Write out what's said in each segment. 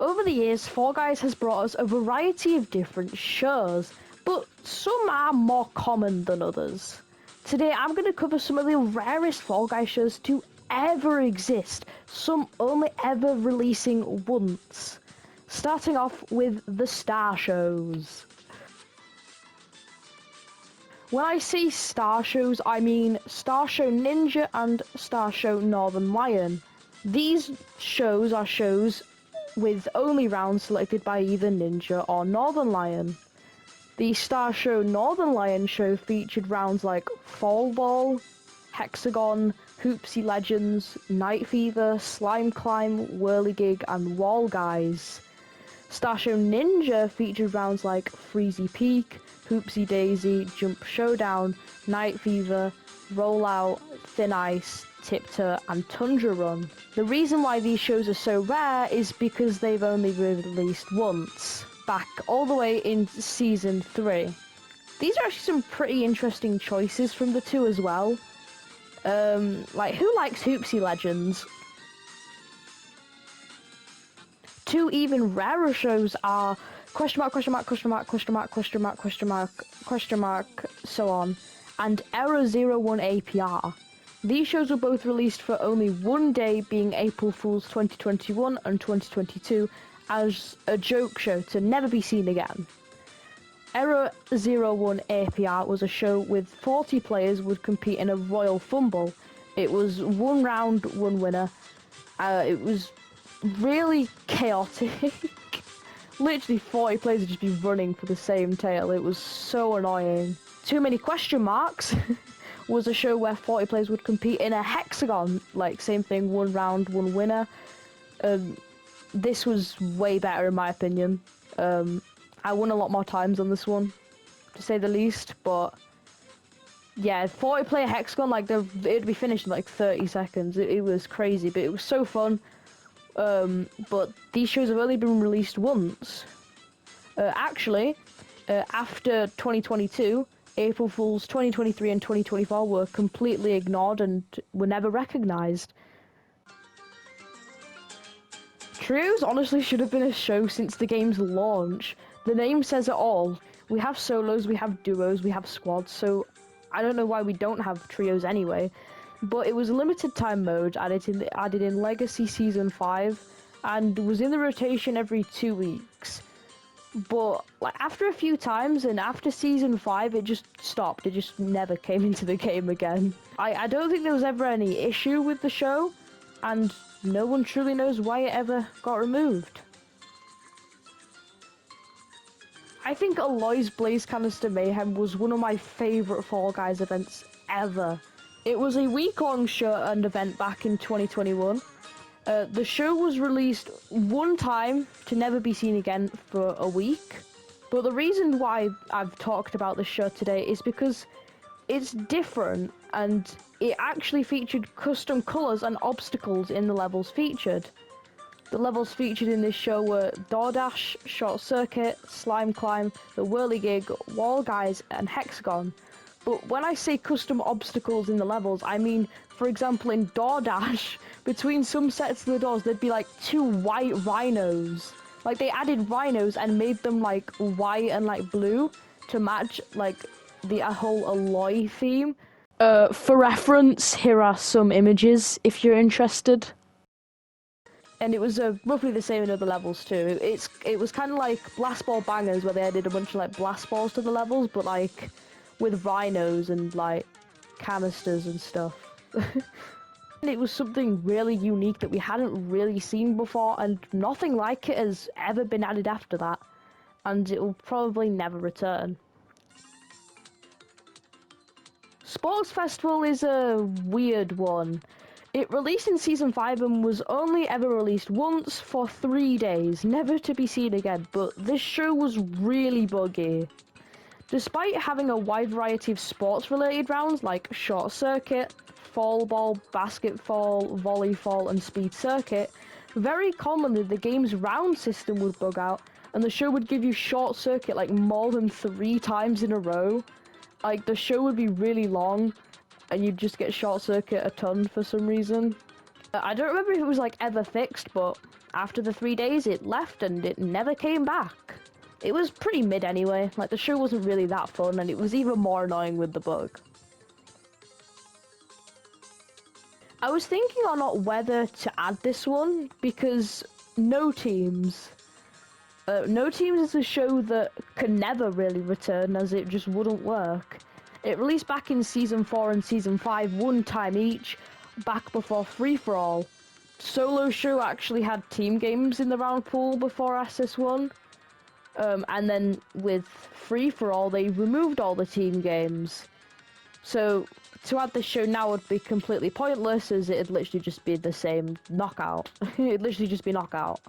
Over the years, Fall Guys has brought us a variety of different shows, but some are more common than others. Today I'm going to cover some of the rarest Fall Guys shows to ever exist, some only ever releasing once. Starting off with the Star Shows. When I say Star Shows, I mean Star Show Ninja and Star Show Northern Lion. These shows are shows with only rounds selected by either Ninja or Northern Lion. The Star Show Northern Lion show featured rounds like Fall Ball, Hexagon, Hoopsie Legends, Night Fever, Slime Climb, Whirligig, and Wall Guys. Star Show Ninja featured rounds like Freezy Peak, Hoopsie Daisy, Jump Showdown, Night Fever, Rollout, Thin Ice, Tiptoe, and Tundra Run. The reason why these shows are so rare is because they've only been released once, back all the way in Season 3. These are actually some pretty interesting choices from the two as well. Like, who likes Hoopsie Legends? Two even rarer shows are question mark, question mark, question mark, question mark, question mark, question mark, question mark, so on, and Error 01 APR. These shows were both released for only one day, being April Fool's 2021 and 2022, as a joke show to never be seen again. Error 01 APR was a show with 40 players would compete in a Royal Fumble. It was one round, one winner. It was really chaotic. Literally 40 players would just be running for the same tail. It was so annoying. Too Many Question Marks was a show where 40 players would compete in a hexagon. Like, same thing, one round, one winner. This was way better in my opinion. I won a lot more times on this one, to say the least, but yeah, 40 player hexagon, like, it'd be finished in like 30 seconds. It was crazy, but it was so fun. But these shows have only been released once. Actually, after 2022, April Fool's 2023 and 2024 were completely ignored and were never recognised. Trios honestly should have been a show since the game's launch. The name says it all. We have solos, we have duos, we have squads, so I don't know why we don't have trios anyway. But it was a limited time mode added in Legacy Season 5 and was in the rotation every 2 weeks. But like, after a few times and after Season 5 it just stopped. It just never came into the game again. I don't think there was ever any issue with the show, and no one truly knows why it ever got removed. I think Aloy's Blaze Canister Mayhem was one of my favourite Fall Guys events ever. It was a week-long show and event back in 2021. The show was released one time to never be seen again for a week. But the reason why I've talked about the show today is because it's different and it actually featured custom colours and obstacles in the levels featured. The levels featured in this show were DoorDash, Short Circuit, Slime Climb, the Whirligig, Wall Guys, and Hexagon. But when I say custom obstacles in the levels, I mean, for example, in DoorDash, between some sets of the doors, there'd be like 2 white rhinos. Like, they added rhinos and made them like white and like blue to match like the whole Aloy theme. For reference, here are some images if you're interested. And it was roughly the same in other levels too. It was kind of like Blast Ball Bangers, where they added a bunch of like blast balls to the levels, but like with rhinos and like canisters and stuff. And it was something really unique that we hadn't really seen before, and nothing like it has ever been added after that, and it will probably never return. Sports Festival is a weird one. It released in Season 5 and was only ever released once for 3 days, never to be seen again, but this show was really buggy. Despite having a wide variety of sports-related rounds like Short Circuit, Fall Ball, Basketball, Volleyfall, and Speed Circuit, very commonly the game's round system would bug out, and the show would give you Short Circuit like more than 3 times in a row. Like, the show would be really long, and you'd just get Short Circuit a ton for some reason. I don't remember if it was like ever fixed, but after the 3 days it left and it never came back. It was pretty mid anyway, like the show wasn't really that fun and it was even more annoying with the bug. I was thinking or not whether to add this one because No Teams. No Teams is a show that can never really return as it just wouldn't work. It released back in Season 4 and Season 5 one time each, back before Free For All. Solo show actually had team games in the round pool before SS1. And then with Free For All they removed all the team games. So to add this show now would be completely pointless as it'd literally just be the same knockout. It'd literally just be knockout.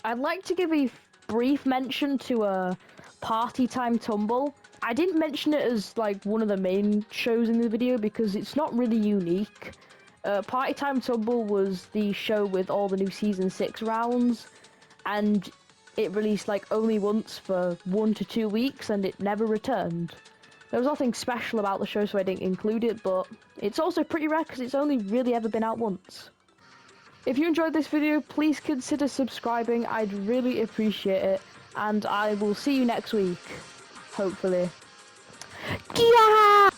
I'd like to give a brief mention to a Party Time Tumble. I didn't mention it as like one of the main shows in the video because it's not really unique. Party Time Tumble was the show with all the new Season 6 rounds, and it released like only once for 1 to 2 weeks and it never returned. There was nothing special about the show so I didn't include it, but it's also pretty rare because it's only really ever been out once. If you enjoyed this video, please consider subscribing, I'd really appreciate it, and I will see you next week, hopefully. Yeah!